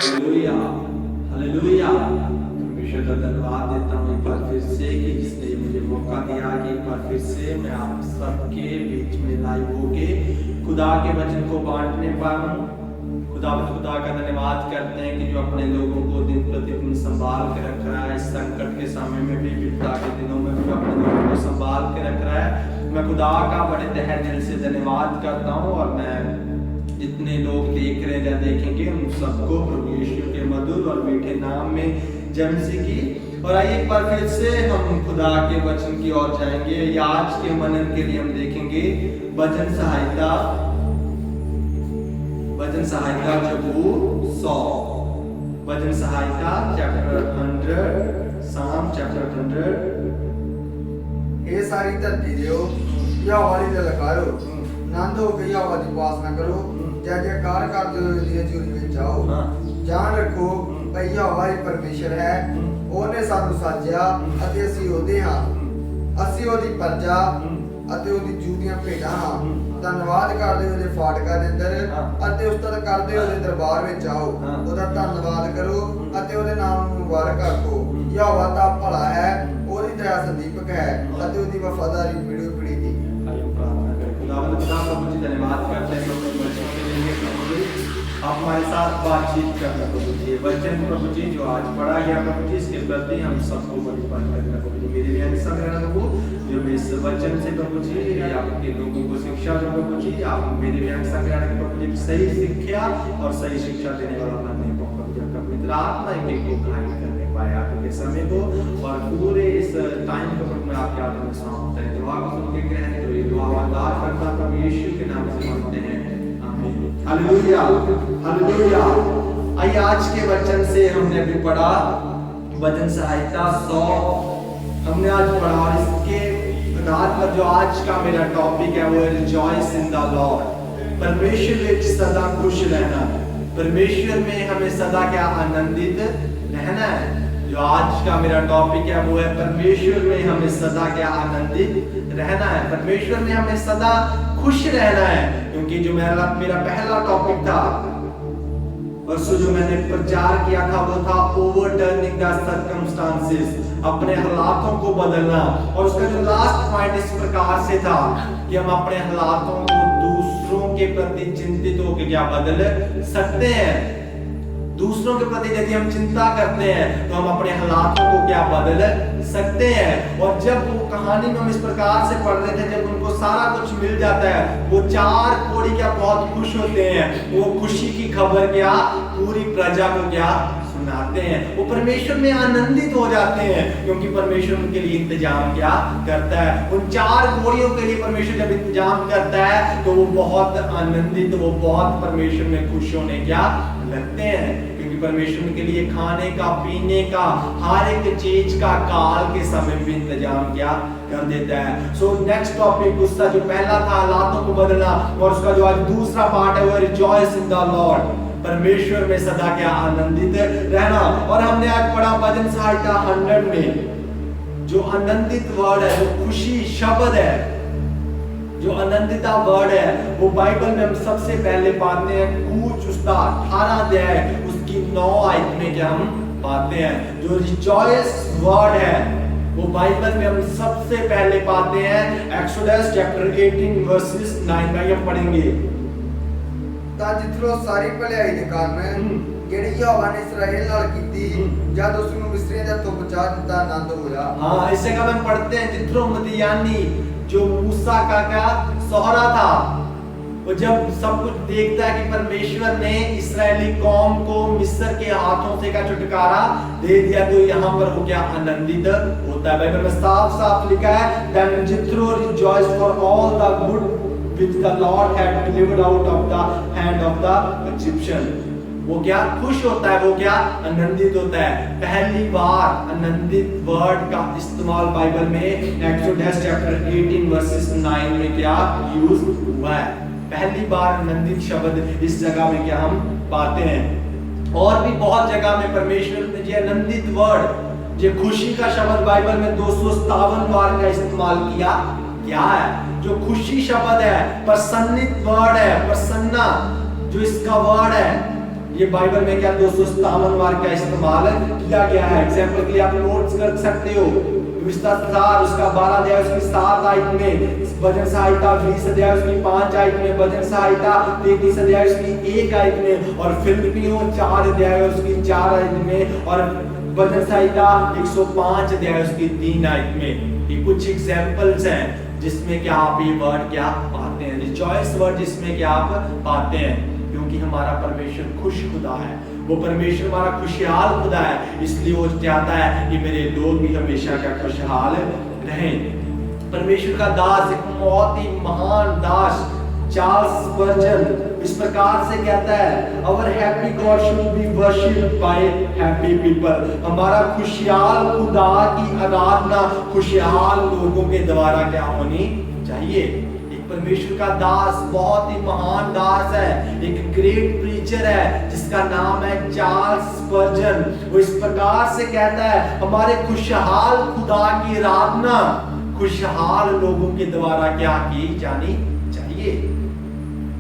Hallelujah, hallelujah. परमेश्वर का धन्यवाद देता हूँ एक बार फिर से कि जिसने मुझे मौका दिया कि एक बार फिर से मैं आप सबके बीच में लाइव होके खुदा के वचन को बांटने पाऊँ। खुदा का धन्यवाद करते हैं कि जो अपने लोगों को दिन प्रतिदिन संभाल के रख रहा है, इस संकट के समय में भी, विपदा के दिनों में भी अपने लोगों को संभाल के रख रहा है। मैं खुदा का बड़े तहे दिल से धन्यवाद करता हूँ और मैं जितने लोग देख रहे हैं या देखेंगे उन सबको प्रभु यीशु के मधुर और मीठे नाम में जय मसीह की। और आइए एक बार फिर से हम खुदा के वचन की ओर जाएंगे। या आज के मनन के लिए हम देखेंगे वचन सहायता जबूर 100, वचन सहायता चैप्टर 100, साम चैप्टर 100। हे सारी धरती दियो यहोवा दी ललकारो, आनंद हो के यहोवा दी उपासना करो, जय जयकार करते हुए दी हजूरी विच आओ। जान रखो भई यहोवा ही परमेश्वर है, ਉਹਨੇ ਸਾਨੂੰ ਸਾਜਿਆ ਅਤੇ ਅਸੀਂ ਉਹਦੇ ਹਾਂ, ਅਸੀਂ ਉਹਦੀ ਪ੍ਰਜਾ ਅਤੇ ਉਹਦੀ ਜੂਦੀਆਂ ਭੇਡਾਂ ਹਾਂ। ਧੰਨਵਾਦ ਕਰਦੇ ਉਹਦੇ ਫਾਟਕਾਂ ਦੇ ਅੰਦਰ ਅਤੇ ਉਸਤਤ ਕਰਦੇ ਉਹਦੇ ਦਰਬਾਰ ਵਿੱਚ ਆਓ। ਉਹਦਾ ਧੰਨਵਾਦ ਕਰੋ ਅਤੇ ਉਹਦੇ ਨਾਮ ਨੂੰ ਮੁਬਾਰਕ ਆਖੋ। ਯਹੋਵਾ ਦਾ ਭਲਾ ਹੈ, ਉਹਦੀ ਦਇਆ ਸੰਦੀਪਕ ਹੈ ਅਤੇ ਉਹਦੀ ਵਫਾਦਾਰੀ ਪੀੜ੍ਹੀ ਪੀੜ੍ਹੀ ਦੀ। धन्यवाद करते हैं आप हमारे साथ बातचीत करना प्रभु जी। वचन प्रभु जी जो आज पढ़ा गया प्रभु जी, इसके प्रति हम सबको बलिदान करना प्रभु जी। मेरे लिए सब रहना प्रभु जो इस वचन से प्रभु जी आपके लोगों को शिक्षा दो प्रभु जी। आप मेरे लिए सब रहना प्रभु जी, सही शिक्षा और सही शिक्षा देने वाला बनने को प्रभु जी। आपका पवित्र आत्मा एक को घायल करने पाए आपके समय को और पूरे इस टाइम को प्रभु मैं आपके हाथ में सौंपता हूं। दुआ को सुन के ग्रहण करो। ये दुआ वादा करता प्रभु यीशु के नाम से मांगते हैं, आमीन। Hallelujah, hallelujah. आइए आज के वचन से हमने अभी पढ़ा वचन सहायता 100 हमने आज पढ़ा और इसके आधार पर जो आज का मेरा टॉपिक है वो है रिजॉइस इन द लॉर्ड। परमेश्वर में सदा खुश रहना, परमेश्वर में हमें सदा क्या आनंदित रहना है। जो आज का मेरा टॉपिक है वो है परमेश्वर में हमें सदा क्या आनंदित रहना है, परमेश्वर में हमें सदा खुश रहना है। क्योंकि जो मेरा पहला टॉपिक था परसों जो मैंने प्रचार किया था वो था ओवरटर्निंग द सर्कमस्टांसेस, अपने हालातों को बदलना। और उसका जो लास्ट पॉइंट इस प्रकार से था कि हम अपने हालातों को दूसरों के प्रति चिंतित होकर क्या बदल सकते हैं। दूसरों के प्रति यदि हम चिंता करते हैं तो हम अपने हालातों को क्या बदल सकते हैं। और जब वो कहानी में हम इस प्रकार से पढ़ रहे थे, जब उनको सारा कुछ मिल जाता है वो 4 कोढ़ी क्या बहुत खुश होते हैं। वो खुशी की खबर क्या पूरी प्रजा को क्या सुनाते हैं। वो परमेश्वर में आनंदित हो जाते हैं क्योंकि परमेश्वर उनके लिए इंतजाम क्या करता है। उन 4 कोढ़ियों के लिए परमेश्वर जब इंतजाम करता है तो वो बहुत आनंदित, वो बहुत परमेश्वर में खुश होने क्या लगते हैं। क्योंकि परमेश्वर उनके लिए खाने का, पीने का, हर एक चीज का काल के समय भी इंतजाम क्या कर देता है। सो नेक्स्ट टॉपिक उसका जो पहला था हालातों को बदलना, और उसका जो आज दूसरा पार्ट है वो रिजॉइस इन द लॉर्ड, परमेश्वर में सदा क्या आनंदित रहना। और हमने आज पढ़ा वचन सहायता 100 में जो आनंदित वर्ड है, जो खुशी शब्द है, जो आनंदिता वर्ड है वो बाइबल में हम सबसे पहले पाते हैं कूच उसका 18 अध्याय उसकी 9 आयत में क्या हम पाते हैं। जो रिजॉइस वर्ड है वो बाइबल में हम सबसे पहले पाते हैं एक्सोडस चैप्टर 18 वर्सेस 9 में हम पढ़ेंगे। ਤਾਂ ਜਿੱਥੋਂ ਸਾਰੀ ਭਲਾਈ ਦੇ ਕਾਰਨ ਜਿਹੜੀ ਯਹੋਵਾ ਨੇ ਇਸਰਾਏਲ ਨਾਲ ਕੀਤੀ ਜਦ ਉਸ ਨੂੰ ਮਿਸਰੀਆਂ ਦੇ ਹੱਥੋਂ ਬਚਾ ਦਿੱਤਾ ਆਨੰਦ ਹੋਇਆ। हाँ, इससे कब हम पढ़ते हैं जित्रो मदियानी जो मूसा का क्या सोहरा था, वो जब सब कुछ देखता है कि परमेश्वर ने इस्राएली कौम को मिस्र के हाथों से का छुटकारा दे दिया तो यहाँ पर वो क्या आनंदित होता है। बाइबल में साफ साफ लिखा है then Jethro rejoiced for all the good which the Lord had delivered out of the hand of the Egyptian। वो क्या खुश होता है, वो क्या आनंदित होता है। पहली बार आनंदित वर्ड का इस्तेमाल बाइबल में एक्सोडस चैप्टर 18 वर्सेस 9 में क्या यूज हुआ है। पहली बार आनंदित शब्द इस जगह में क्या हम पाते हैं। और भी बहुत जगह में परमेश्वर ने ये आनंदित वर्ड, ये खुशी का शब्द बाइबल में 257 बार का इस्तेमाल किया। क्या है जो खुशी शब्द है, प्रसन्नित वर्ड है, प्रसन्ना जो इसका वर्ड है ये बाइबल में क्या 257 बार का इस्तेमाल किया गया है। एग्जाम्पल के लिए आप नोट्स कर सकते हो। उसका 12 अध्याय उसकी 7 आयत में, भजन संहिता 20 अध्याय उसकी 5 आयत में, भजन संहिता 33 अध्याय उसकी 1 आयत में, और फिलिप्पियों 4 अध्याय उसकी 4 आयत में, और भजन संहिता 105 अध्याय उसकी 3 आयत में। ये कुछ एग्जाम्पल्स हैं जिसमें क्या आप ये वर्ड क्या पाते हैं, रिजॉइस वर्ड जिसमें क्या आप पाते हैं, क्योंकि हमारा परमेश्वर खुश खुदा है, वो परमेश्वर हमारा खुशहाल खुदा है, इसलिए वो चाहता है कि मेरे लोग भी हमेशा का खुशहाल रहें। परमेश्वर का दास, एक बहुत ही महान दास चार्ल्स स्पर्जन इस प्रकार से कहता है, our happy God should be worshipped by happy people. हमारा खुशहाल खुदा की आराधना खुशहाल लोगों के द्वारा क्या होनी चाहिए। एक परमेश्वर का दास, बहुत ही महान दास है, एक ग्रेट प्रीचर है जिसका नाम है चार्ल्स स्पर्जन। वो इस प्रकार से कहता है, हमारे खुशहाल खुदा की आराधना खुशहाल लोगों के द्वारा क्या की जानी चाहिए,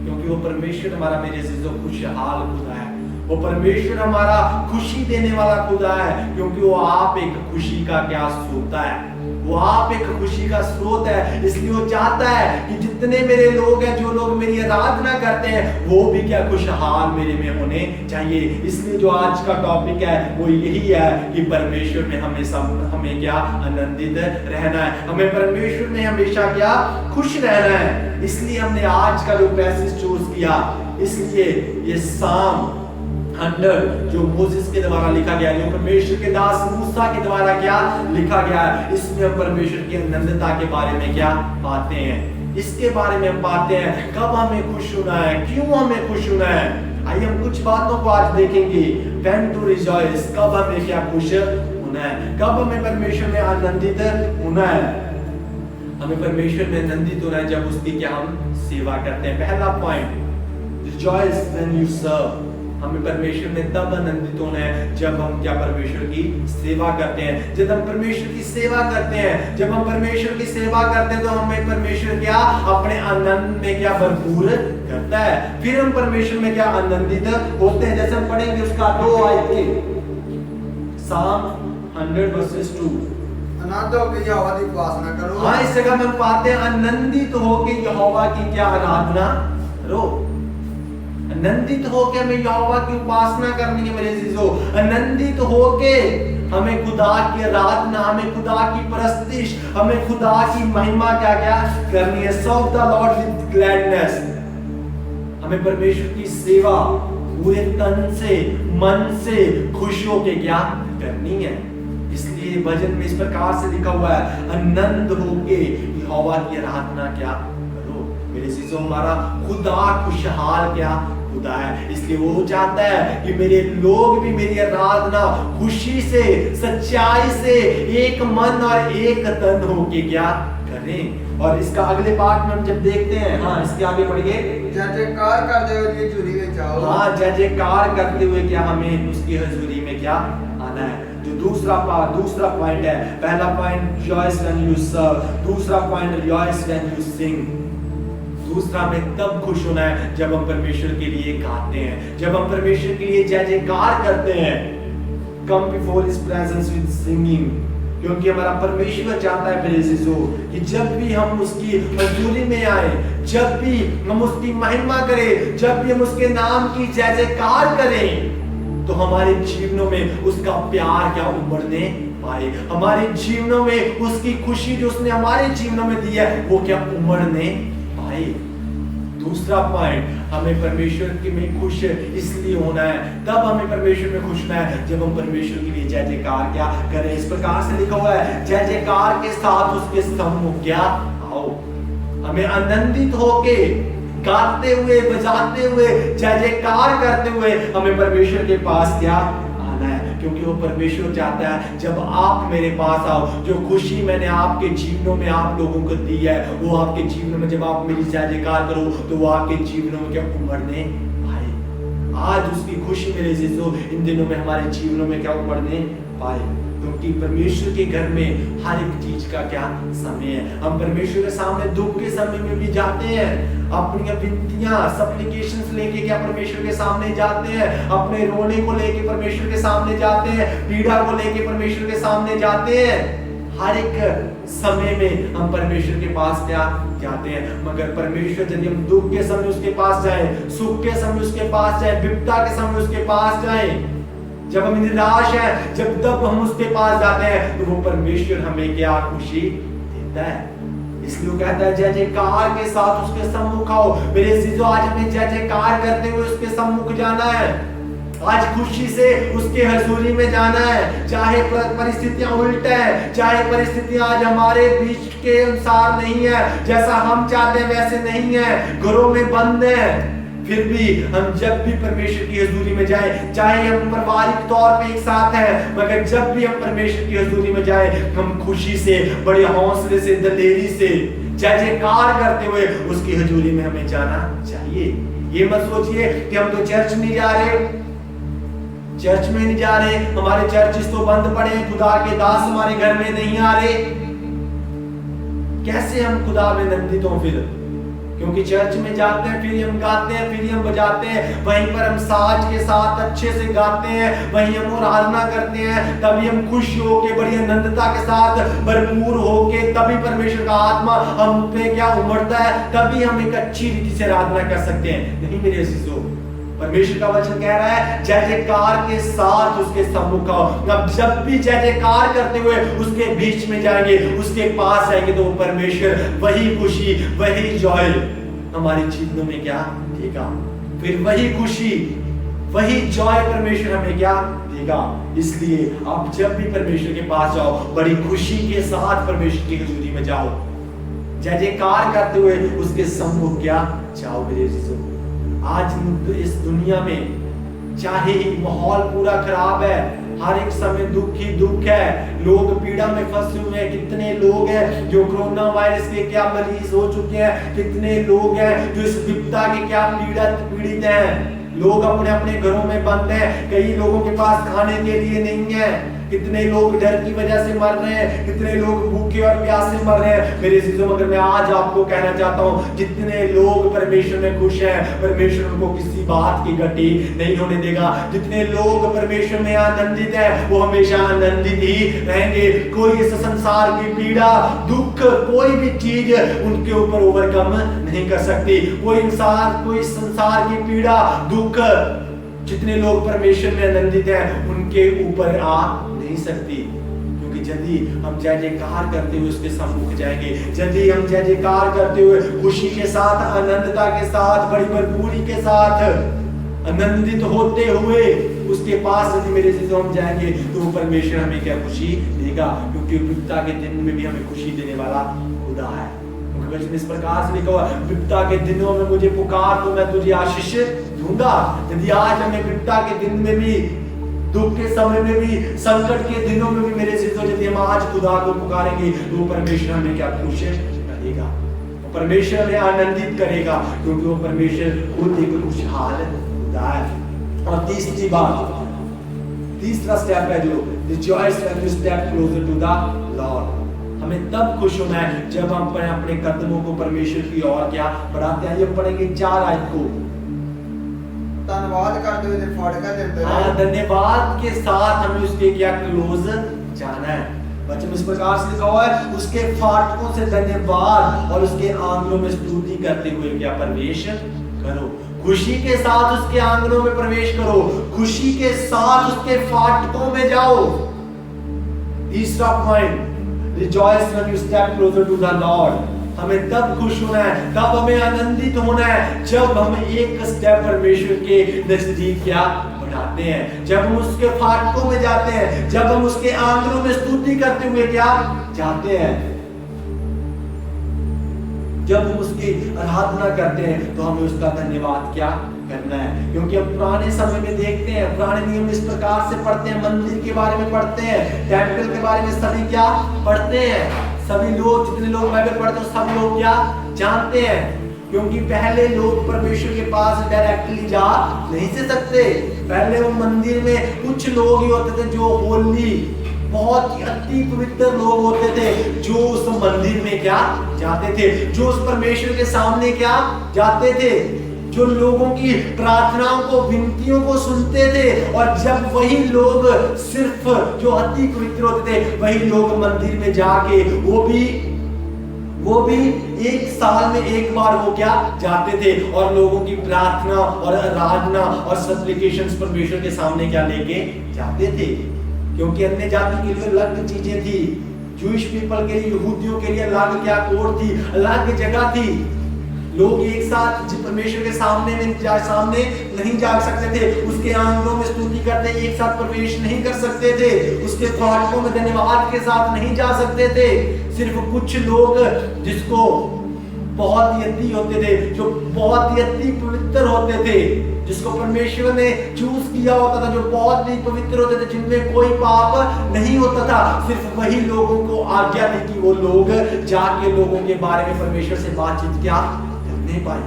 क्योंकि वो परमेश्वर हमारा, मेरे अजीजों, खुशहाल खुदा है। वो परमेश्वर हमारा खुशी देने वाला खुदा है, क्योंकि वो आप एक खुशी का क्या स्रोत है, वो आप एक खुशी का स्रोत है। इसलिए वो चाहता है कि जितने मेरे लोग हैं, जो लोग मेरी आराधना करते हैं, वो भी क्या खुशहाल मेरे में होने चाहिए। इसलिए जो आज का टॉपिक है वो यही है कि परमेश्वर में हमें क्या आनंदित रहना है, हमें परमेश्वर में हमेशा क्या खुश रहना है। इसलिए हमने आज का जो पैसेज चूज किया, इसलिए ये साम 100 जो मोसेस के द्वारा लिखा गया, जो परमेश्वर के दास मूसा के द्वारा क्या लिखा गया है, इसमें हम परमेश्वर की आनंदता के बारे में क्या पाते हैं, इसके बारे में हम पाते हैं कब हमें खुश होना है, क्यों हमें खुश होना है। आइए हम कुछ बातों को आज देखेंगे। When to rejoice, कब हमें क्या खुश होना है, कब हमें परमेश्वर में आनंदित होना है। हमें परमेश्वर में आनंदित होना है जब उसकी क्या हम सेवा करते हैं। पहला point, rejoice when you serve। हमें परमेश्वर में तब आनंदित होना है जब हम क्या परमेश्वर की सेवा करते हैं। जब हम परमेश्वर की सेवा करते हैं, जब हम परमेश्वर की सेवा करते हैं, तो हमें परमेश्वर क्या अपने आनंद में क्या भरपूर करता है। फिर हम परमेश्वर में क्या आनंदित होते हैं। जैसे हम पढ़ेंगे उसका 2 आयत के साम 100 वर्सेस 2, आनंद होकर यहोवा की उपासना करो। हाँ, इस जगह में पाते हैं आनंदित होकर यहोवा की क्या आराधना करो। आनंदित होके हमें यहोवा की उपासना करनी है मेरे अजीजों। आनंदित होके हमें खुदा की आराधना, हमें खुदा की परस्तिश, हमें खुदा की महिमा क्या क्या करनी है। Serve the Lord with gladness. हमें परमेश्वर की सेवा पूरे तन से, मन से खुश होके क्या करनी है। इसलिए भजन में इस प्रकार से लिखा हुआ है, आनंद होके यहोवा की आराधना क्या करो। मेरे अजीजों, हमारा खुदा खुशहाल क्या खुदा है, इसलिए वो चाहता है कि मेरे लोग भी मेरी आराधना खुशी से, सच्चाई से, एक मन और एक तन होके क्या करें। और इसका अगले पार्ट में हम जब देखते हैं, हाँ इसके आगे बढ़िए, जय जयकार करते हुए उसकी हजूरी में जाओ। हाँ, जय जयकार करते हुए क्या हमें उसकी हजूरी में क्या आना है। जो दूसरा पॉइंट है, पहला point rejoice when you serve, दूसरा point rejoice when you sing. दूसरा में तब खुश होना है जब हम परमेश्वर के लिए गाते हैं, जब हम परमेश्वर के लिए जय जयकार करते हैं। Come before his presence with singing, क्योंकि हमारा परमेश्वर चाहता है मेरे अजीजों कि जब भी हम उसकी हजूरी में आए, जब भी हम उसकी महिमा करें, जब भी हम उसके नाम की जय जयकार करें, तो हमारे जीवनों में उसका प्यार क्या उमड़ने पाए, हमारे जीवनों में उसकी खुशी जो उसने हमारे जीवनों में दी है वो क्या उमड़ने पाए। दूसरा पॉइंट, हमें परमेश्वर के में खुश इसलिए होना है, तब हमें परमेश्वर में खुश होना है जब हम परमेश्वर के लिए जय जयकार क्या करें। इस प्रकार से लिखा हुआ है, जय जयकार के साथ उसके सम्मुख क्या आओ। हमें आनंदित होके, गाते हुए, बजाते हुए, जय जयकार करते हुए हमें परमेश्वर के पास क्या आना है, क्योंकि वो परमेश्वर चाहता है जब आप मेरे पास आओ, जो खुशी मैंने आपके जीवनों में आप लोगों को दी है, वो आपके जीवनों में जब आप मेरी जय जयकार करो तो वो आपके जीवनों में क्या उमड़ने आए। आज उसकी खुशी मेरे अजीजों इन दिनों में हमारे जीवनों में क्या उमड़ने पाए, क्योंकि परमेश्वर के घर में हर एक चीज का क्या समय है। हम परमेश्वर के सामने दुख के समय में भी जाते हैं, अपनी विनतियां सप्लिकेशंस लेके क्या परमेश्वर के सामने जाते हैं, अपने रोने को लेके परमेश्वर के सामने जाते हैं, पीड़ा को लेके परमेश्वर के सामने जाते हैं। हर एक समय में हम परमेश्वर के पास क्या जाते हैं। मगर परमेश्वर यदि हम दुख के समय उसके पास जाएं, सुख के समय उसके पास जाएं, विपदा के समय उसके पास जाएं, जब हम निराश हैं, जब तब हम उसके पास जाते हैं, तो वो परमेश्वर हमें क्या खुशी देता है। इसलिए वो कहता है जय जयकार के साथ उसके सम्मुख आओ। मेरे अजीजों, आज हमें जय जयकार करते हुए उसके सम्मुख जाना है, आज खुशी से उसके हजूरी में जाना है। चाहे परिस्थितियां उल्ट है, चाहे परिस्थितियां आज हमारे बीच के अनुसार नहीं है, जैसा हम चाहते हैं वैसे नहीं है, घरों में बंद है, फिर भी हम जब भी परमेश्वर की हजूरी में जाएं, चाहे हम पारिवारिक तौर पे एक साथ हैं, मगर जब भी हम परमेश्वर की हजूरी में जाएं, हम खुशी से, बड़े हौसले से, दलेरी से, जय जयकार करते हुए उसकी हजूरी में हमें जाना चाहिए। ये मत सोचिए कि हम तो चर्च नहीं जा रहे, चर्च में नहीं जा रहे, हमारे चर्चेस तो बंद पड़े हैं, खुदा के दास हमारे घर में नहीं आ रहे। कैसे हम खुदा में नंदित हों फिर? क्योंकि चर्च में जाते हैं, फिर हम गाते हैं, फिर हम बजाते हैं, वहीं पर हम साज के साथ अच्छे से गाते हैं, वहीं हम आराधना करते हैं, तभी हम खुश होके, बड़ी आनंदता के साथ भरपूर होके, तभी परमेश्वर का आत्मा हम पे क्या उमड़ता है, तभी हम एक अच्छी रीति से आराधना कर सकते हैं। नहीं मेरे अजीजों, परमेश्वर का वचन कह रहा है जय जयकार के साथ उसके सम्मुख आओ। अब जब भी जय जयकार करते हुए उसके बीच में जाएंगे, उसके पास जाएंगे, तो वो परमेश्वर वही खुशी, वही जॉय हमारी जीवनों में क्या देगा। फिर वही खुशी, वही जॉय परमेश्वर हमें क्या देगा। इसलिए आप जब भी परमेश्वर के पास जाओ, बड़ी खुशी के साथ परमेश्वर की हजूरी में जाओ, जय जयकार करते हुए उसके सम्मुख क्या जाओ। मेरे अजीजों, आज इस दुनिया में चाहे ही माहौल पूरा खराब है, हर एक समय दुख ही दुख है, लोग पीड़ा में फंसे हुए हैं। कितने लोग हैं जो कोरोना वायरस के क्या मरीज हो चुके हैं, कितने लोग हैं जो इस विपदा के क्या पीड़ित हैं। लोग अपने अपने घरों में बंद हैं, कई लोगों के पास खाने के लिए नहीं है, कितने लोग डर की वजह से मर रहे हैं, कितने लोग भूखे और प्यासे मर रहे हैं। मेरे अजीजों, मगर मैं आज आपको कहना चाहता हूं, जितने लोग परमेश्वर में खुश हैं, परमेश्वर उनको किसी बात की घटी नहीं होने देगा। जितने लोग परमेश्वर में आनंदित हैं, वो हमेशा आनंदित ही रहेंगे। कोई इस संसार की पीड़ा, दुख, कोई भी चीज उनके ऊपर ओवरकम नहीं कर सकती। कोई इंसान, कोई संसार की पीड़ा, दुख, जितने लोग परमेश्वर में आनंदित हैं, उनके ऊपर आ नहीं सकती। क्योंकि यदि हम जय जयकार करते हुए उसके सम्मुख जाएंगे, यदि हम जय जयकार करते हुए खुशी के साथ, आनंदता के साथ, बड़ी भरपूरी के साथ, आनंदित होते हुए उसके पास यदि मेरे से हम जाएंगे, तो वो परमेश्वर हमें क्या खुशी देगा। क्योंकि विपदा के दिन में भी हमें खुशी देने वाला खुदा है। क्योंकि इस प्रकार से लिखा हुआ, विपदा के दिनों में मुझे पुकार तो मैं तुझे आशीष दूंगा। यदि आज हमें विपदा के दिन में भी, दुख के समय में भी, संकट के दिनों में भी मेरे सिद्धों, यदि हम आज खुदा को पुकारेंगे, तो परमेश्वर हमें क्या खुश करेगा, परमेश्वर हमें आनंदित करेगा, क्योंकि वो परमेश्वर खुद एक खुशहाल खुदा है। और तीसरी बात, तीसरा स्टेप है जो rejoice when you step closer to the Lord. हमें तब खुश होना है जब हम अपने कदमों को परमेश्वर की ओर क्या बढ़ाते हैं। ये पढ़ेंगे 4 आयत को। धन्यवाद करते हुए फाड़का देते हैं। हाँ, धन्यवाद के साथ हमें उसके क्या क्लोज जाना है। बच्चों, इस प्रकार से लिखा हुआ है, उसके फाटकों से धन्यवाद और उसके आंगनों में स्तुति करते हुए क्या प्रवेश करो। खुशी के साथ उसके आंगनों में प्रवेश करो, खुशी के साथ उसके फाटकों में जाओ। तीसरा point, rejoice when you step closer to the Lord. हमें तब खुश होना है, तब हमें आनंदित होना है, जब हम एक स्टेप परमेश्वर के नजदीक क्या बढ़ाते हैं, जब हम उसके फाटकों में जाते हैं, जब हम उसके आंगनों में स्तुति करते हुए क्या जाते हैं, जब हम उसकी आराधना करते हैं, तो हमें उसका धन्यवाद क्या करना है। क्योंकि हम पुराने समय में देखते हैं, पुराने नियम इस प्रकार से पढ़ते हैं, मंदिर के बारे में पढ़ते हैं, टेंपल के बारे में सभी क्या पढ़ते हैं। सभी लोग, जितने लोग बाइबल पढ़ते हैं, सब लोग क्या जानते हैं। क्योंकि पहले लोग परमेश्वर के पास डायरेक्टली जा नहीं से सकते। पहले वो मंदिर में कुछ लोग ही होते थे जो होली, बहुत ही अति पवित्र लोग होते थे, जो उस मंदिर में क्या जाते थे, जो उस परमेश्वर के सामने क्या जाते थे, जो लोगों की प्रार्थनाओं को, विनतियों को सुनते थे। और जब वही लोग, सिर्फ जो अति पवित्र होते थे, वही लोग मंदिर में जाके वो भी एक साल में एक बार वो क्या जाते थे और लोगों की प्रार्थना और आराधना और सप्लिकेशंस परमेश्वर के सामने क्या लेके जाते थे। क्योंकि अन्य जाति के लिए अलग चीजें थी, जूइश पीपल के लिए, यहूदियों के लिए अलग क्या कोड थी, अलग जगह थी। लोग एक साथ परमेश्वर के सामने नहीं जा सकते थे, उसके आंगनों में स्तुति करते एक साथ प्रवेश नहीं कर सकते थे, उसके फाटकों में धन्यवाद के साथ नहीं जा सकते थे। सिर्फ कुछ लोग जिसको बहुत ही अति होते थे, जो बहुत ही अति पवित्र होते थे, जिसको परमेश्वर ने चूज किया होता था, जो बहुत ही पवित्र होते थे, जिनमें कोई पाप नहीं होता था, सिर्फ वही लोगों को आज्ञा दी कि वो लोग जाके लोगों के बारे में परमेश्वर से बातचीत क्या नहीं पाए।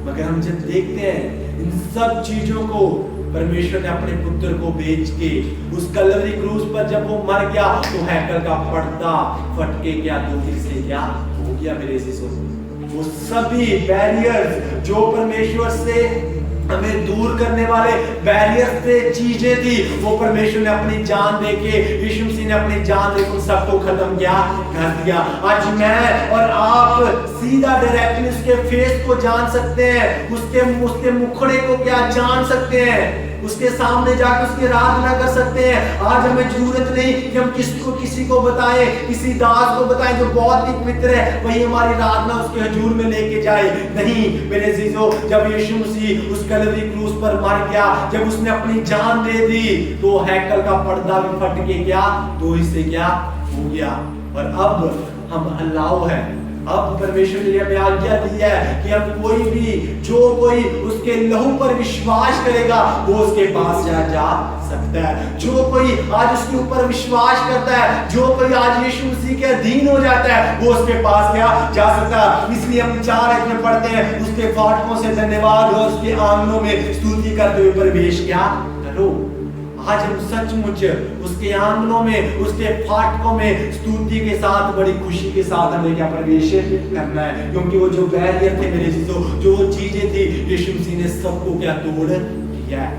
मगर हम जब देखते हैं इन सब चीजों को, परमेश्वर ने अपने पुत्र को भेज के उस कलवरी क्रूस पर जब वो मर गया तो हैकल का पर्दा फट के क्या दो फिर से क्या हो गया मेरे शिष्यों। वो सभी बैरियर्स जो परमेश्वर से हमें दूर करने वाले बैरियर से चीजें थी, वो परमेश्वर ने अपनी जान देके, यीशु मसीह ने अपनी जान देके उन सबको खत्म किया कर दिया। आज मैं और आप सीधा डायरेक्टली उसके फेस को जान सकते हैं, उसके मुखड़े को क्या जान सकते हैं, उसके सामने जाकर उसकी आराधना कर सकते हैं। आज हमें जरूरत नहीं कि हम किसी को बताएं, किसी दास को बताएं जो बहुत ही पवित्र है, वही हमारी आराधना उसके हजूर में लेके जाए। नहीं मेरे अजीजों, जब यीशु मसीह उस कलवरी क्रूस पर मर गया, जब उसने अपनी जान दे दी, तो हैकल का पर्दा भी फट के क्या दो हिस्से क्या हो गया। और अब हम अल्लाह है, अब परमेश्वर ने हमें आज्ञा दी है कि हम जो कोई उसके लहू पर विश्वास करेगा वो उसके पास जा सकता है। जो कोई आज उसके ऊपर विश्वास करता है, जो कोई आज यीशु मसीह के अधीन हो जाता है, वो उसके पास क्या जा सकता है। इसलिए हम 4 आयत में पढ़ते हैं, उसके फाटकों से धन्यवाद और उसके आंगनों में स्तुति करते हुए प्रवेश क्या करो। आज हम सचमुच उसके आंगनों में, उसके फाटकों में स्तुति के साथ, बड़ी खुशी के साथ हमें क्या प्रवेश करना है। क्योंकि वो जो बैरियर थे मेरे जीजों, जो चीजें थी, यीशु मसीह ने सबको क्या तोड़ दिया है।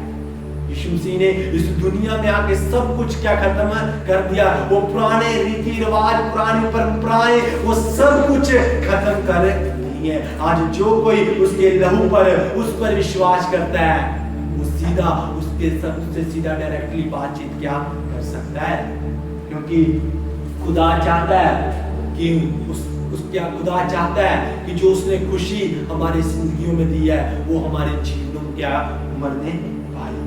यीशु मसीह ने इस दुनिया में आके सब कुछ क्या खत्म कर दिया। वो पुराने रीति रिवाज, पुरानी परंपराएं, वो सब कुछ खत्म कर दी है। आज जो कोई उसके लहू पर, उस पर विश्वास करता है, वो उससे सीधा डायरेक्टली बातचीत क्या कर सकता है। क्योंकि खुदा चाहता है कि खुदा चाहता है कि जो उसने खुशी हमारी जिंदगियों में दी है, वो हमारे जीवनों में क्या मरने पाए।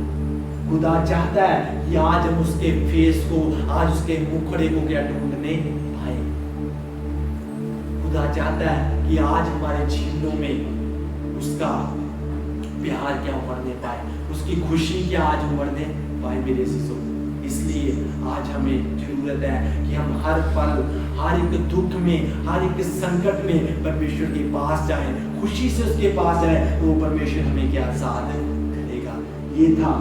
खुदा चाहता है कि आज हम उसके फेस को, आज उसके मुखड़े को क्या ढूंढने पाए। खुदा चाहता है कि आज हमारे जीवनों में उसका प्यार क्या उमड़ने पाए, उसकी खुशी क्या आज उमड़ने पाए मेरे शिशु। इसलिए आज हमें जरूरत है कि हम हर पल, हर एक दुख में, हर एक संकट में परमेश्वर के पास जाएं, खुशी से उसके पास जाएं, तो वो परमेश्वर हमें क्या साथ करेगा। ये था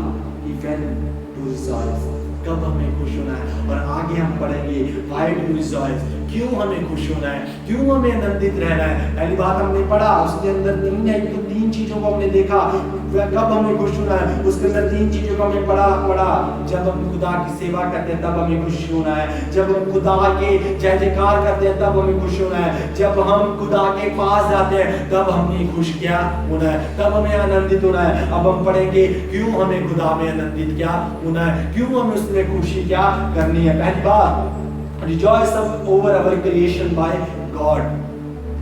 कब हमें खुश होना है। और आगे हम पढ़ेंगे why to rejoice, क्यों हमें खुश होना है, क्यों हमें आनंदित रहना है। पहली बात हमने पढ़ा, उसके अंदर 3 चीजों को हमने देखा, कब हमें खुश होना है। उसके अंदर 3 चीजों को हमने पढ़ा। जब हम खुदा की सेवा करते हैं तब हमें खुश होना है, जब हम खुदा के जय जयकार करते हैं तब हमें खुश होना है, जब हम खुदा के पास जाते हैं तब हमें खुश क्या होना है, तब हमें आनंदित होना है। अब हम पढ़ेंगे क्यों हमें खुदा में आनंदित क्या होना है, क्यों हमें उसमें खुशी क्या करनी है। पहली बात, rejoice over our creation by God।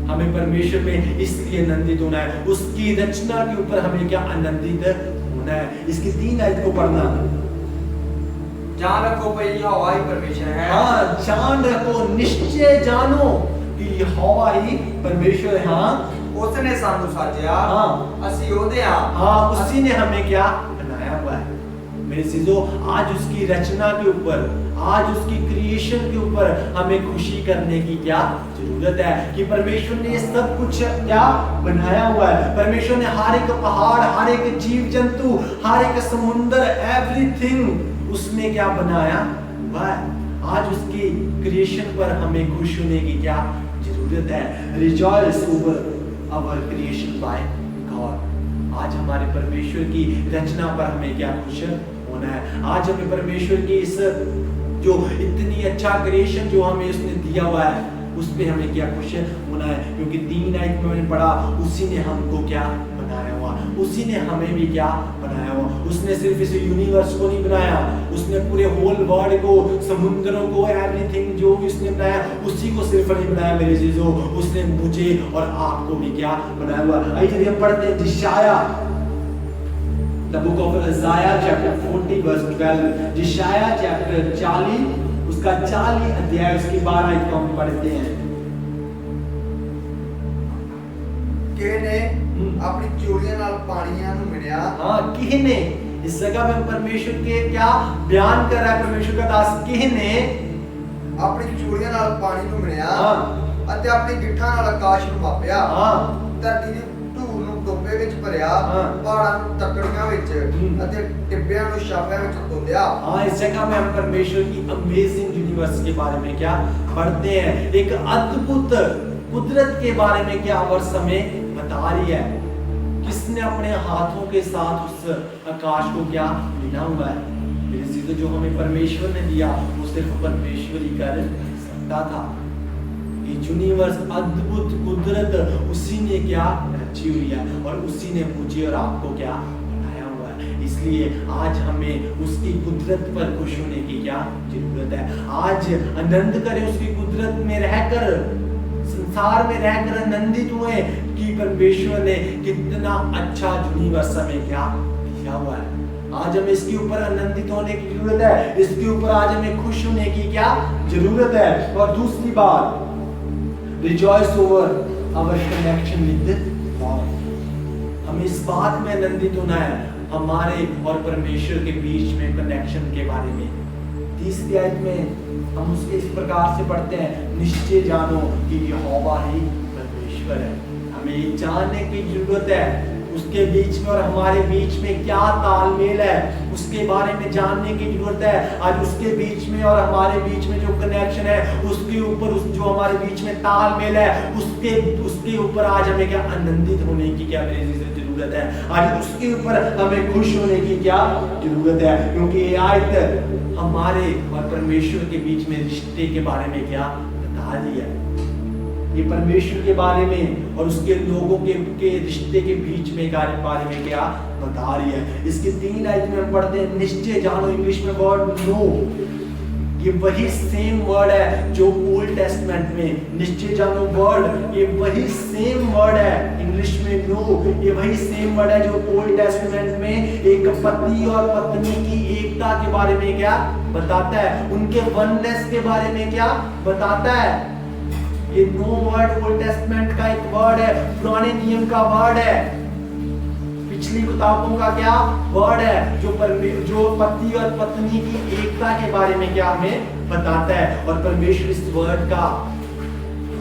हमें परमेश्वर में इसलिए आनंदित होना है, उसकी रचना के ऊपर हमें क्या आनंदित होना है। इसकी 3 आयत को पढ़ना। जान रखो भाई यहोवा ही परमेश्वर है। हाँ, जान रखो, निश्चय जानो कि यहोवा ही परमेश्वर है। हाँ, उसने सानू साजिया, हाँ, ਅਸੀਂ ਉਹਦੇ ਆ। हाँ, उसी ने हमें क्या बनाया हुआ है। मेरे चीजों, आज उसकी रचना के ऊपर, आज उसकी क्रिएशन के ऊपर हमें खुशी करने की क्या जरूरत है कि परमेश्वर ने सब कुछ क्या बनाया हुआ है। परमेश्वर ने हर एक पहाड़, हर एक जीव जंतु, हर एक समुंदर, एवरीथिंग उसने क्या बनाया हुआ है। आज उसकी क्रिएशन पर हमें खुश होने की क्या जरूरत है। Rejoice over our creation by God. आज हमारे परमेश्वर की रचना पर हमें क्या खुश होना है। आज हमें परमेश्वर की इस जो इतनी अच्छा क्रिएशन जो हमें उसने दिया हुआ है उस पे हमें क्या खुश होना है, क्योंकि 3 आयत में मैंने पढ़ा उसी ने हमको क्या बनाया हुआ, उसी ने हमें भी क्या बनाया हुआ। उसने सिर्फ इस यूनिवर्स को नहीं बनाया, उसने पूरे होल वर्ल्ड को, समुद्रों को, एवरीथिंग जो उसने बनाया उसी को सिर्फ नहीं बनाया मेरे चीजों, उसने मुझे और आपको भी क्या बनाया हुआ। आइए हम पढ़ते हैं जिशाया, The book of Isaiah chapter 40 verse 12, जिशाया चैप्टर 40 उसका 40 अध्याय उसकी 12 आयत को हम पढ़ते हैं। किने अपनी चोलियां नाल पानियां नु मिलिया। हाँ, किने इस जगह में परमेश्वर के क्या बयान कर रहा है परमेश्वर का दास, किने अपनी चोलियां नाल पानी नु मिलिया। हाँ, ਅਤੇ ਆਪਣੀ ਗਿੱਠਾਂ ਨਾਲ ਆਕਾਸ਼ ਨੂੰ ਮਾਪਿਆ। हाँ, ਧਰਤੀ ਦੀ ਧੂੜ ਨੂੰ ਟੋਪੇ ਵਿੱਚ ਭਰਿਆ, ਹਾਂ। ਪਹਾੜਾਂ ਨੂੰ ਤੱਕੜੀਆਂ ਵਿੱਚ ਅਤੇ ਟਿੱਬਿਆਂ ਨੂੰ ਛਾਪਿਆਂ ਵਿੱਚ ਤੋਲਿਆ। हाँ, इस जगह में हम परमेश्वर की अमेजिंग यूनिवर्स के बारे में क्या पढ़ते हैं। एक अद्भुत कुदरत के बारे में क्या वर्ष हमें बता रही है। किसने अपने हाथों के साथ उस आकाश को क्या बिना हुआ है। मेरी चीजें जो हमें परमेश्वर ने दिया वो सिर्फ परमेश्वर ही कर सकता था। ये यूनिवर्स अद्भुत कुदरत उसी ने क्या रची हुई है और उसी ने मुझे और आपको क्या बनाया हुआ है। इसलिए आज हमें उसकी कुदरत पर खुश होने की क्या जरूरत है। आज आनंद करें उसकी कुदरत में रहकर, संसार में रहकर आनंदित हुए कि परमेश्वर ने कितना अच्छा यूनिवर्स हमें क्या दिया हुआ है। आज हमें इसके ऊपर आनंदित होने की जरूरत है, इसके ऊपर आज हमें खुश होने की क्या जरूरत है। और दूसरी बात, rejoice over our connection with God. हमें इस बात में आनंदित होना है हमारे और परमेश्वर के बीच में कनेक्शन के बारे में। 30 आयत में हम उसके इस प्रकार से पढ़ते हैं, निश्चय जानो कि यहोवा ही परमेश्वर है। हमें ये जानने की जरूरत है उसके बीच में और हमारे बीच में क्या तालमेल है, उसके बारे में जानने की जरूरत है। आज उसके बीच में और हमारे बीच में जो कनेक्शन है उसके ऊपर जो हमारे बीच में तालमेल है उसके ऊपर आज हमें क्या आनंदित होने की क्या जरूरत है। आज उसके ऊपर हमें खुश होने की क्या जरूरत है, क्योंकि ये आयत हमारे और परमेश्वर के बीच में रिश्ते के बारे में क्या बता रही है। ये परमेश्वर के बारे में और उसके लोगों के रिश्ते के बीच में बारे में क्या बता रही है। इसके 3 आयत में हम पढ़ते हैं, निश्चय जानो, इंग्लिश में वर्ड नो, ये वही सेम वर्ड है जो ओल्ड टेस्टमेंट में निश्चय जानो वर्ड, ये वही सेम वर्ड है इंग्लिश में नो, ये वही सेम वर्ड है जो ओल्ड टेस्टमेंट में एक पति और पत्नी की एकता के बारे में क्या बताता है, उनके वननेस के बारे में क्या बताता है। ये नो वर्ड ओल्ड टेस्टमेंट का एक वर्ड है, पुराने नियम का वर्ड है, पिछली किताबों का क्या वर्ड है जो पति और पत्नी की एकता के बारे में क्या हमें बताता है। और परमेश्वर इस वर्ड का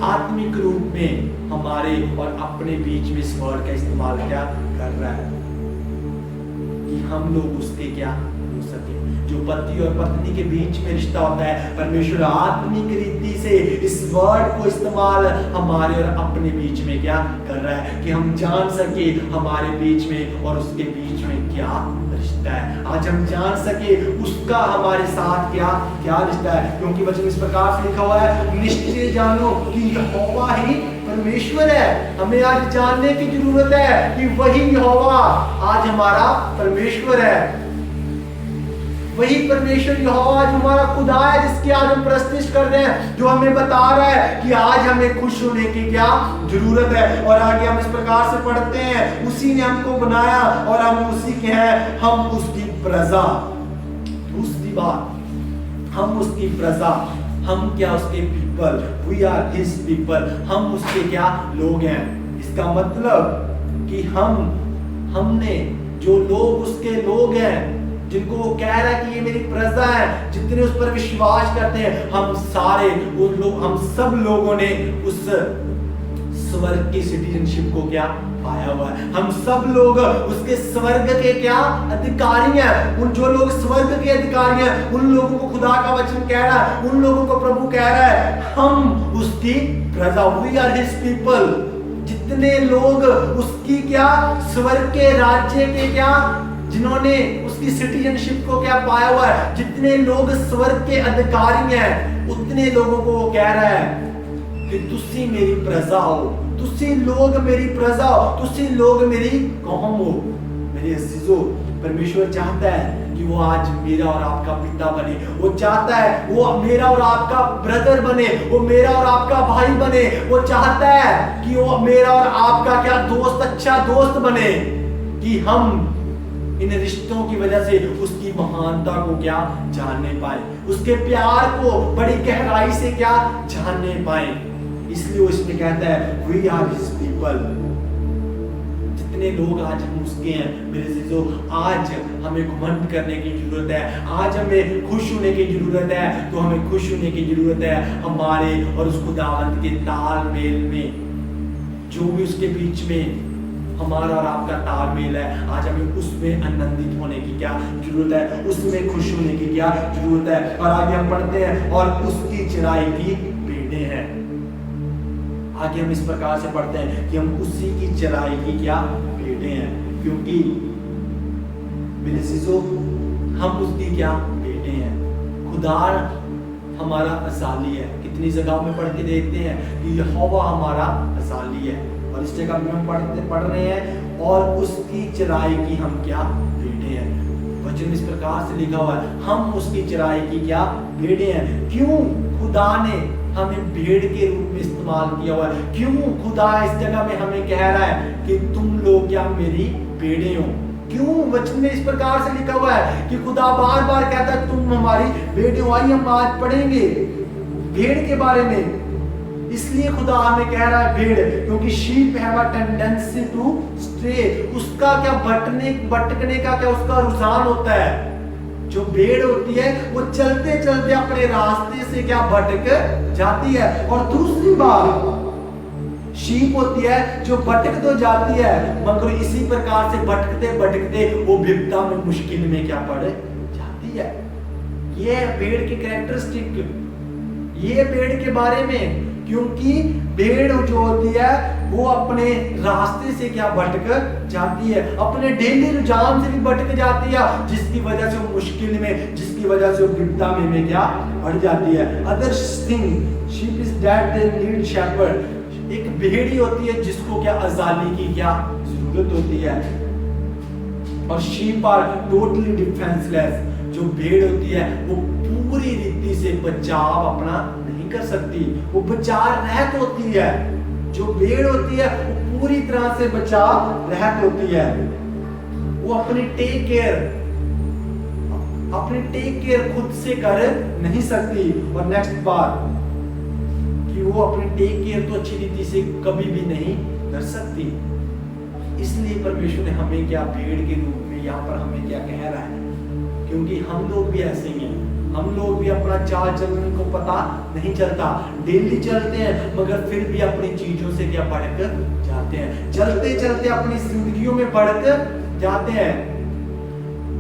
आत्मिक रूप में हमारे और अपने बीच में इस वर्ड का इस्तेमाल क्या कर रहा है कि हम लोग उसके क्या हो सके। जो पति और पत्नी के बीच में रिश्ता होता है, परमेश्वर आत्मिक रीति से इस वर्ड को इस्तेमाल हमारे और अपने बीच में क्या कर रहा है कि हम जान सके हमारे बीच में और उसके बीच में क्या रिश्ता है। आज हम जान सके उसका हमारे साथ क्या क्या रिश्ता है, क्योंकि वचन इस प्रकार से लिखा हुआ है, निश्चय जानो कि यहोवा ही परमेश्वर है। हमें आज जानने की जरूरत है कि वही यहोवा आज हमारा परमेश्वर है। वही परमेश्वर यहोवा जो हमारा खुदा है, जिसकी आज हम प्रस्तुत कर रहे हैं, जो हमें बता रहा है कि आज हमें खुश होने की क्या जरूरत है। और आगे हम इस प्रकार से पढ़ते हैं, उसी ने हमको बनाया और हम उसी के हैं, हम उसकी प्रजा। दूसरी बात, हम उसकी प्रजा, हम क्या उसके people, we are his people, हम उसके क्या लोग हैं। इसका मतलब कि हमने जो लोग उसके लोग हैं जिनको वो कह रहा है कि ये मेरी प्रजा है, जितने उस पर विश्वास करते हैं, हम सारे उन लोग, हम सब लोगों ने उस स्वर्ग की सिटीजनशिप को क्या पाया हुआ है। हम सब लोग उसके स्वर्ग के क्या अधिकारी हैं। उन जो लोग स्वर्ग के अधिकारी हैं, उन लोगों को खुदा का वचन कह रहा है, उन लोगों को प्रभु कह रहा है हम उसकी प्रजा, वी आर हिज पीपल। जितने लोग उसकी क्या स्वर्ग के राज्य के क्या, जिन्होंने उसकी सिटीजनशिप को क्या पाया हुआ है, जितने लोग स्वर्ग के अधिकारी हैं, उतने लोगों को वो कह रहा है कि तुसी मेरी प्रजा हो, तुसी लोग मेरी प्रजा हो, तुसी लोग मेरी कौम हो। मेरे अजीजों, परमेश्वर चाहता है कि वो आज मेरा और आपका पिता बने। वो चाहता है वो मेरा और आपका ब्रदर बने, वो मेरा और आपका भाई बने। वो चाहता है कि वो मेरा और आपका क्या दोस्त, अच्छा दोस्त बने, कि हम इन रिश्तों की वजह से उसकी महानता को क्या जानने पाए, उसके प्यार को बड़ी गहराई से क्या जानने पाए। इसलिए वो इसमें कहता है वी आर हिज पीपल। जितने लोग आज हम उसके हैं, मेरे अजीजों, आज हमें घमंड करने की जरूरत है, आज हमें खुश होने की जरूरत है। तो हमें खुश होने की जरूरत है हमारे और उस खुदावंद के तालमेल में, जो भी उसके बीच में हमारा और आपका तालमेल है। आज हमें उसमें आनंदित होने की क्या जरूरत है, उसमें खुश होने की क्या जरूरत है। और आगे हम पढ़ते हैं, और उसकी चराई की भेड़ें हैं। आगे हम इस प्रकार से पढ़ते हैं कि हम उसी की चराई की क्या भेड़ें हैं, क्योंकि मेरे अजीजों, हम उसकी क्या भेड़ें हैं। खुदा हमारा असाली है। कितनी जगह में पढ़ के देखते हैं कि यहोवा हमारा असाली है, और इस जगह में हम पढ़ रहे हैं और उसकी चराई की हम क्या भेड़ें हैं। वचन इस प्रकार से लिखा हुआ है, हम उसकी चराई की क्या भेड़ें हैं। क्यों खुदा ने हमें भेड़ के रूप में इस्तेमाल किया हुआ है, क्यों खुदा इस जगह में हमें कह रहा है कि तुम लोग क्या मेरी भेड़ें हो। क्यों वचन में इस प्रकार से लिखा हुआ है कि खुदा बार बार कहता है तुम हमारी भेड़ें हो। आइए हम आज पढ़ेंगे भेड़ के बारे में। इसलिए खुदा हमें कह रहा है भेड़, क्योंकि sheep have a tendency to stray. उसका क्या भटकने का क्या उसका रुझान होता है। जो भेड़ होती है वो चलते चलते अपने रास्ते से क्या भटक जाती है। और दूसरी बात शीप होती है जो भटक तो जाती है, मगर इसी प्रकार से भटकते भटकते वो विपदा में, मुश्किल में क्या पड़ जाती है। ये है भेड़ की कैरेक्टरिस्टिक, ये भेड़ के बारे में। क्योंकि भेड़ जो होती है वो अपने रास्ते से क्या भटक जाती है, अपने डेली रुझान से भी भटक जाती है, जिसकी वजह से वो मुश्किल में, जिसकी वजह से वो विपदा में क्या बढ़ जाती है। Other thing sheep is that they need shepherd. एक भेड़ी होती है जिसको क्या अजाली की क्या जरूरत होती है। और शीप आर टोटली डिफेंसलेस। जो भेड़ होती है वो पूरी रीति से बचाव अपना नहीं कर सकती, वो बचाव रहत होती है। जो भेड़ होती है वो पूरी तरह से बचाव रहत होती है। वो अपनी टेक केयर खुद से कर नहीं सकती। और नेक्स्ट बात कि वो अपनी टेक केयर तो अच्छी रीति से कभी भी नहीं कर सकती। इसलिए परमेश्वर ने हमें क्या भेड़ के रूप में यहाँ पर हमें क्या कह रहा है, क्योंकि हम लोग भी ऐसे ही हैं। हम लोग भी अपना चाल चलन को पता नहीं चलता, डेली चलते हैं मगर फिर भी अपनी चीजों से क्या भटक जाते हैं। चलते चलते अपनी जिंदगियों में भटक जाते हैं।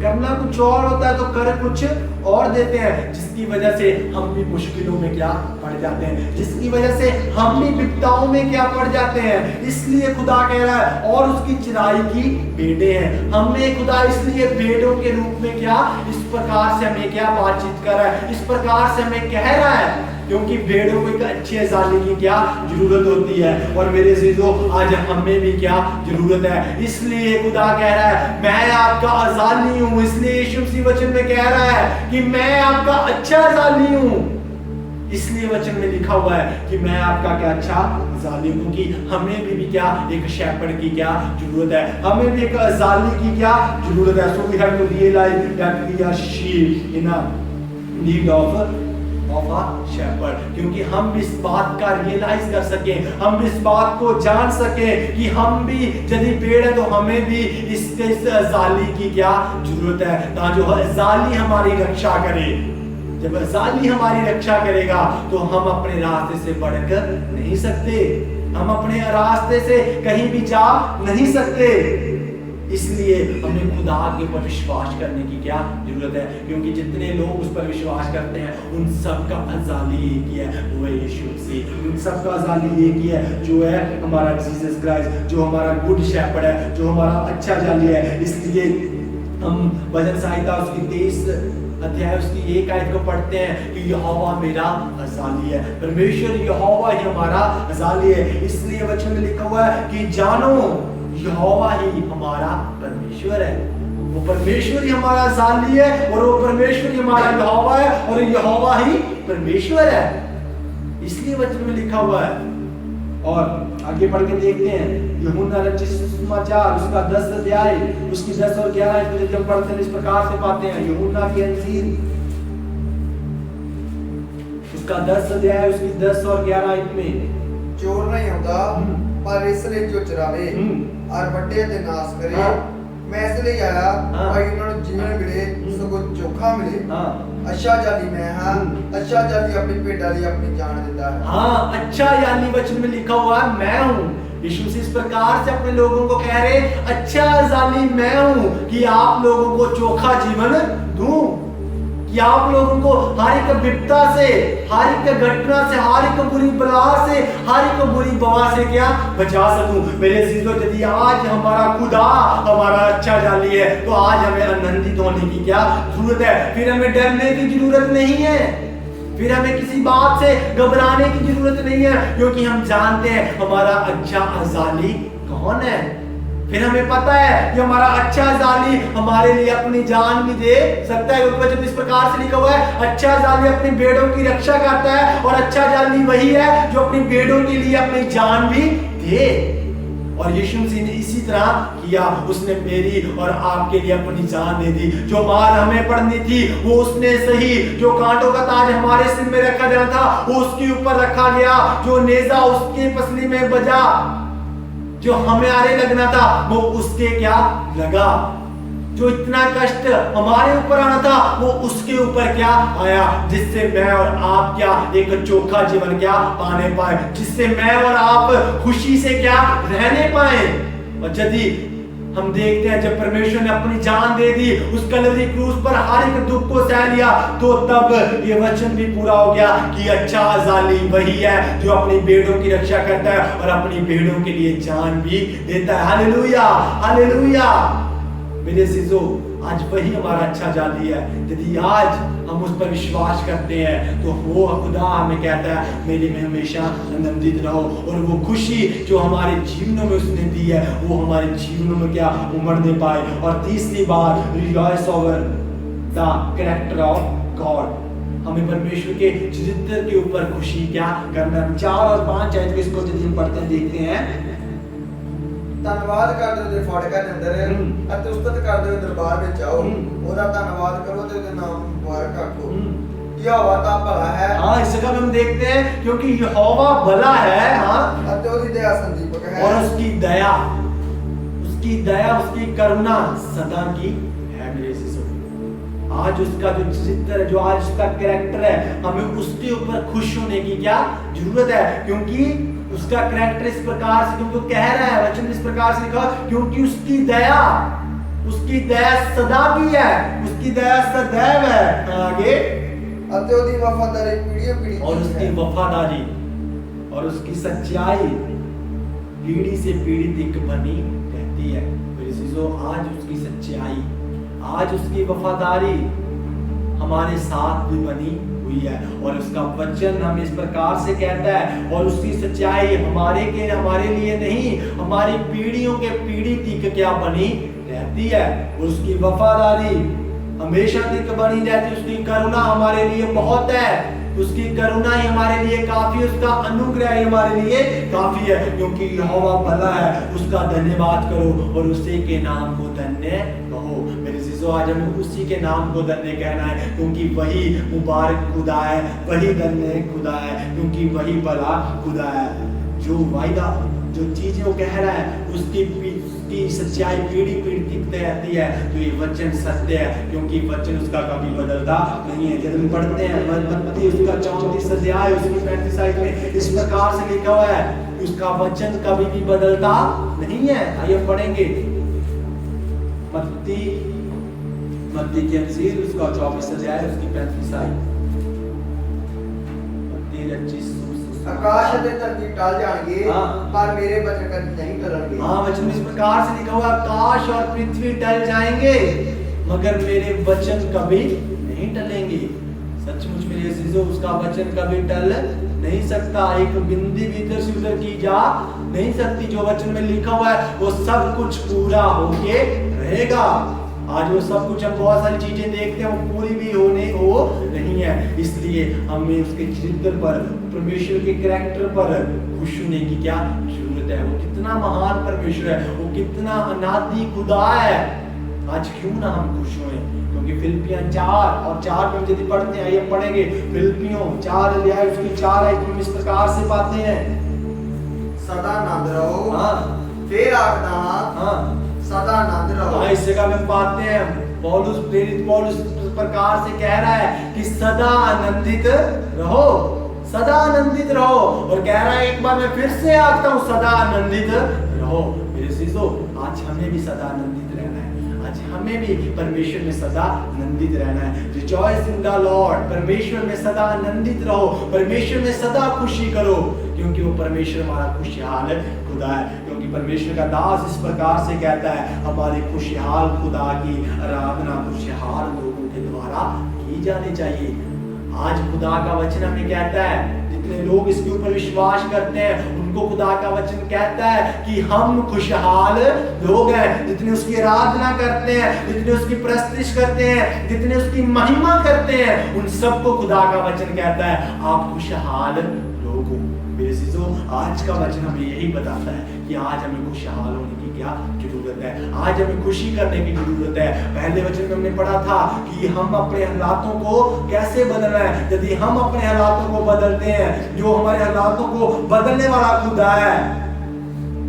करना कुछ और होता है तो कर कुछ और देते हैं, जिसकी वजह से हम भी मुश्किलों में क्या पड़ जाते हैं, जिसकी वजह से हम भी विपदाओं में क्या पड़ जाते हैं। इसलिए खुदा कह रहा है और उसकी चराई की भेड़ें हैं। हमें खुदा इसलिए भेड़ों के रूप में क्या इस प्रकार से हमें क्या बातचीत कर रहा है, इस प्रकार से हमें कह रहा है, क्योंकि भेड़ों को एक अच्छे अजाली की क्या जरूरत होती है। और मेरे अजीजों, आज हमें भी क्या जरूरत है। इसलिए खुदा कह रहा है मैं आपका अजाली हूं। इसलिए यीशु मसीह वचन में कह रहा है कि मैं आपका अच्छा अजाली हूं। इसलिए वचन में लिखा हुआ है कि मैं आपका क्या अच्छा अजाली हूं, कि हमें भी क्या एक शेपर्ड की क्या जरूरत है, हमें भी एक अजाली की क्या जरूरत है। So we have to realise that we are sheep in a need of of a shepherd, क्योंकि हम इस बात का रियलाइज कर सके, हम इस बात को जान सके कि हम भी यदि पेड़ है तो हमें भी इस जाली की क्या जरूरत है, ताकि जो जाली हमारी रक्षा करे। जब जाली हमारी रक्षा करेगा तो हम अपने रास्ते से बढ़कर नहीं सकते, हम अपने रास्ते से कहीं भी जा नहीं सकते। इसलिए हमें खुदा के ऊपर विश्वास करने की क्या जरूरत है, क्योंकि जितने लोग उस पर विश्वास करते हैं उन सब का अजाली एक ही है, वो है यीशु मसीह। उन सब का अजाली एक ही है, जो है हमारा जीसस क्राइस्ट, जो हमारा गुड शेपर्ड है, जो हमारा अच्छा जाली है। इसलिए हम भजन संहिता उसकी 23 अध्याय उसकी 1 आयत को पढ़ते हैं कि यहोवा मेरा अजाली है, परमेश्वर यहोवा ही हमारा अजाली है। इसलिए वचन में लिखा हुआ है कि जानो यहोवा ही हमारा परमेश्वर है। वो परमेश्वर ही हमारा अजाली है और वो परमेश्वर ही हमारा यहोवा है और यहोवा ही परमेश्वर है। इसलिए वचन में लिखा हुआ है। और आगे बढ़ के देखते हैं यूहन्ना रचित सुसमाचार उसका 10 अध्याय उसकी 10 और 11 जब हम पढ़ते हैं इस प्रकार से पाते हैं। यूहन्ना की अंजील उसका 10 अध्याय उसकी 10 और 11 में, चोर नहीं होता पर इसलिए जो चुरावे और बड़े ते नाश करे, मैं इसलिए आया भाई उन्होंने जीवन मिले सगो चोखा मिले। अच्छा जाली मैं हाँ, अच्छा जाली अपनी भेड़ा लिए अपनी जान देता है। हाँ, अच्छा जाली वचन में लिखा हुआ है मैं हूँ। यीशु मसीह इस प्रकार से अपने लोगों को कह रहे, अच्छा जाली मैं हूँ कि आप लोगों को चोखा जीवन दूं, कि आप लोगों को हर एक विपदा से, हर एक घटना से, हर एक बुरी बला से, हर एक बुरी बवा से क्या बचा सकूं। मेरे अजीजों, यदि आज हमारा खुदा हमारा अच्छा जाली है तो आज हमें आनंदित होने की क्या जरूरत है। फिर हमें डरने की जरूरत नहीं है, फिर हमें किसी बात से घबराने की जरूरत नहीं है, क्योंकि हम जानते हैं हमारा अच्छा अजाली कौन है। फिर हमें पता है कि हमारा अच्छा जाली हमारे लिए अपनी जान भी दे सकता है, क्योंकि जब इस प्रकार से लिखा हुआ है अच्छा जाली अपनी भेड़ों की रक्षा करता है, और अच्छा जाली वही है जो अपनी भेड़ों के लिए अपनी जान भी दे। और यीशु मसीह ने इसी तरह किया, उसने मेरी और आपके लिए अपनी जान दे दी। जो मार हमें पड़नी थी वो उसने सही, जो कांटों का ताज हमारे सिर में रखा जाना था वो उसके ऊपर रखा गया, जो नेजा उसके पसली में बजा, जो हमें आरे लगना था वो उसके क्या लगा, जो इतना कष्ट हमारे ऊपर आना था वो उसके ऊपर क्या आया, जिससे मैं और आप क्या एक चोखा जीवन क्या पाने पाए, जिससे मैं और आप खुशी से क्या रहने पाए। और यदि हम देखते हैं जब परमेश्वर ने अपनी जान दे दी उस कलवरी क्रूस पर, हर एक दुख को सह लिया, तो तब ये वचन भी पूरा हो गया कि अच्छा अजाली वही है जो अपनी भेड़ों की रक्षा करता है और अपनी भेड़ों के लिए जान भी देता है। Hallelujah, hallelujah. मेरे अजीजों, आज वही हमारा अच्छा जाली है। यदि आज हम उस पर विश्वास करते हैं तो वो खुदा हमें कहता है मेरे में हमेशा आनंदित रहो, और वो खुशी जो हमारे जीवनों में उसने दी है वो हमारे जीवनों में क्या उमड़ने पाए। और तीसरी बात, rejoice over the character of God, हमें परमेश्वर के चरित्र के ऊपर खुशी क्या करना। 4 और 5 आयत को इसको यदि हम पढ़ते हैं देखते हैं। ਧੰਨਵਾਦ ਕਰਦੇ ਉਹਦੇ ਫਾਟਕਾਂ ਦੇ ਅੰਦਰ ਅਤੇ ਉਸਤਤ ਕਰਦੇ ਹੋਏ ਦਰਬਾਰ ਵਿੱਚ ਆਓ, ਉਹਦਾ ਧੰਨਵਾਦ ਕਰੋ ਤੇ ਉਹਦੇ ਨਾਮ ਮੁਬਾਰਕ ਆਖੋ। यहोवा ता भला है। हाँ, इस जगह में हम देखते हैं क्योंकि यहोवा भला है, हाँ, अते उसकी दया संदीपक है, और उसकी दया, उसकी करुणा सदा की है। मेरे अजीजों, आज उसका जो चरित्र है, जो आज उसका कैरेक्टर है, हमें उसके ऊपर खुश होने की क्या जरूरत है, क्योंकि उसका कैरेक्टर इस प्रकार से, क्योंकि कह रहा है वचन इस प्रकार से लिखा, क्योंकि उसकी दया सदा की है, उसकी दया सदैव है। आगे अते उसकी वफादारी पीढ़ी पीढ़ी, और उसकी वफादारी और उसकी सच्चाई पीढ़ी से पीढ़ी तक बनी रहती है। मेरे अजीजों, आज उसकी सच्चाई, आज उसकी वफादारी हमारे साथ भी बनी हुई है, और उसका वचन हमें इस प्रकार से कहता है, और उसकी सच्चाई हमारे लिए नहीं, हमारी पीढ़ियों के पीढ़ी तक क्या बनी रहती है। उसकी वफादारी हमेशा तक बनी रहती है। उसकी करुणा हमारे लिए बहुत है, उसकी करुणा ही हमारे लिए काफी, उसका अनुग्रह ही हमारे लिए काफी है, क्योंकि यहोवा भला है। उसका धन्यवाद करो और उसी के नाम को धन्य कहो। मेरे जो आज हमें उसी के नाम को धन्य कहना है, क्योंकि वही मुबारक खुदा है, वही धन्य खुदा है, क्योंकि वही भला खुदा है। जो वायदा, जो चीजें वो कह रहा है, उसकी सच्चाई पीढ़ी टिकते रहती है। तो ये वचन सत्य है, क्योंकि वचन उसका कभी बदलता नहीं है। जब हम पढ़ते हैं मत्ती उसका 34 अध्याय उसकी 35 आयत में इस प्रकार से लिखा हुआ है, उसका वचन कभी भी बदलता नहीं है। आइए पढ़ेंगे मत्ती की अंजील उसका 24 अध्याय उसकी 35 आयत। मत्ती 25 आकाश ते धरती टल जाएंगे, हाँ। पर मेरे वचन कभी नहीं टलेंगे। हाँ, वचन में इस प्रकार से लिखा हुआ, आकाश और पृथ्वी टल जाएंगे मगर मेरे वचन कभी नहीं टलेंगे। सचमुच मेरे अजीजों, उसका वचन कभी टल नहीं सकता। एक बिंदी भी इधर से उधर की जा नहीं सकती। जो वचन में लिखा हुआ है वो सब कुछ पूरा होके रहेगा। आज वो सब कुछ हम बहुत सारी चीजें देखते हैं, वो पूरी भी हो नहीं है। इसलिए हमें उसके चरित्र पर, परमेश्वर के कैरेक्टर पर खुश होने की क्या जरूरत है। वो कितना महान परमेश्वर है, वो कितना अनादि खुदा है। आज क्यों ना हम खुश हों, क्योंकि फिलिपियां 4 और 4 में यदि पढ़ते हैं, आइए पढ़ेंगे फिलिपियों 4 अध्याय उसकी 4 आयत में इस प्रकार से पाते हैं, सदा आनंद रहो। हाँ फिर आखदा हाँ सदा आनंद रहो। इस जगह में पाते हैं पौलुस, प्रेरित पौलुस इस प्रकार से कह रहा है कि सदा आनंदित रहो, सदा आनंदित रहो। और कह रहा है, एक बार मैं फिर से आखता हूँ, सदा आनंदित रहो। मेरे चीजों, आज हमें भी सदा आनंदित रहना है। आज हमें भी परमेश्वर में सदा आनंदित रहना है। रिजॉइस इन द लॉर्ड, परमेश्वर में सदा आनंदित रहो, परमेश्वर में सदा खुशी करो, क्योंकि वो परमेश्वर हमारा खुशहाल खुदा है। क्योंकि परमेश्वर का दास इस प्रकार से कहता है, हमारे खुशहाल खुदा की आराधना खुशहाल लोगों के द्वारा की जानी चाहिए। आज खुदा का वचन हमें कहता है, जितने लोग इसके ऊपर विश्वास करते हैं उनको खुदा का वचन कहता है कि हम खुशहाल लोग हैं। जितने उसकी आराधना करते हैं, जितने उसकी प्रस्तुति करते हैं, जितने उसकी महिमा करते हैं, उन सबको खुदा का वचन कहता है आप खुशहाल लोग हो। मेरे चीजों, आज का वचन हमें यही बताता है कि आज हमें खुशहाल होने की क्या जरूरत है। आज हमें खुशी करने की जरूरत है। पहले वचन में हमने पढ़ा था कि हम अपने हालातों को कैसे बदलना है। यदि हम अपने हालातों को बदलते हैं, जो हमारे हालातों को बदलने वाला खुदा है,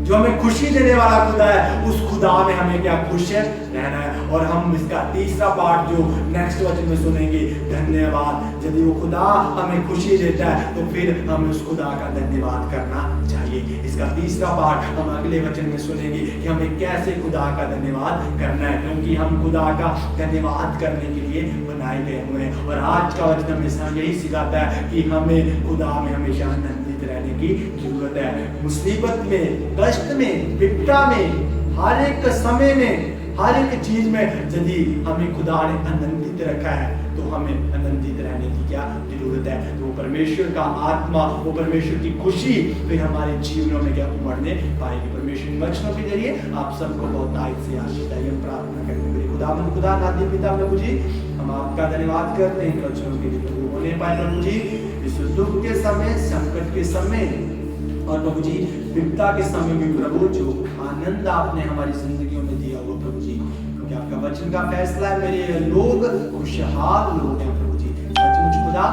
जो हमें खुशी देने वाला खुदा है, उस खुदा में हमें क्या खुश रहना है। और हम इसका तीसरा पार्ट जो नेक्स्ट वचन में सुनेंगे, धन्यवाद। यदि वो खुदा हमें खुशी देता है तो फिर हमें उस खुदा का धन्यवाद करना चाहिए। इसका तीसरा पार्ट हम अगले वचन में सुनेंगे कि हमें कैसे खुदा का धन्यवाद करना है, क्योंकि हम खुदा का धन्यवाद करने के लिए बनाए गए हुए हैं। और आज का वचन हमेशा यही सिखाता है कि हमें खुदा में हमेशा आनंदित रहने की जरूरत है। मुसीबत में, कष्ट में, विपदा में, हर एक समय में, हर एक चीज में यदि हमें खुदा ने आनंदित रखा है तो हमें आनंदित रहने की क्या जरूरत है। तो वो परमेश्वर का आत्मा, वो परमेश्वर की खुशी फिर हमारे जीवनों में क्या उमड़ने पाएगी। परमेश्वर वचनों के जरिए आप सबको बहुत तारीफ से आशीष है। प्रार्थना करेंगे, खुदा नादी पिता प्रभु जी, हम आपका धन्यवाद करते हैं वचनों के लिए तो होने पाए प्रभु जी। इस दुख के समय, संकट के समय और प्रभु जी विपदा के समय में प्रभु जो आनंद आपने हमारी जिंदगियों में दिया हुआ प्रभु जी, क्योंकि आपका वचन का फैसला है मेरे लोग खुशहाल लोग हैं प्रभु जी। सचमुच खुदा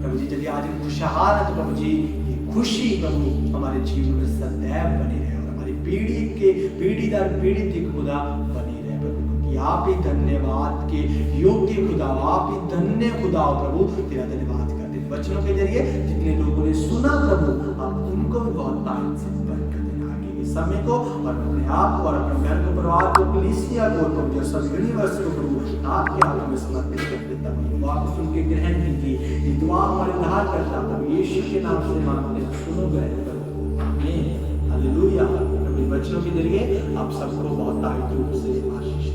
प्रभु जी, यदि आज हम खुशहाल है तो प्रभु जी ये खुशी प्रभु हमारे जीवन में सदैव बनी रहे और हमारी पीढ़ी दर पीढ़ी तक खुदा बनी रहे प्रभु, क्योंकि आप ही धन्यवाद के योग्य खुदा, आप ही धन्य खुदा प्रभु। तेरा धन्यवाद करते वचनों के जरिए जितने लोगों ने सुना प्रभु, आप उनको भी बहुत तारीफ से बरकत देना आगे के समय को, और अपने आप को और अपने घर को, परिवार को, कलीसिया को, प्रभु सब यूनिवर्स को प्रभु आपके हाथों में समर्पित कर देता हूं। दुआ को सुन के ग्रहण कीजिए। ये दुआ हमारे उद्धार करता प्रभु यीशु के नाम से मांगते हैं, सुनो ग्रहण करो। आमीन, हालेलुया। प्रभु वचनों के जरिए आप सबको बहुत तारीफ रूप से आशीष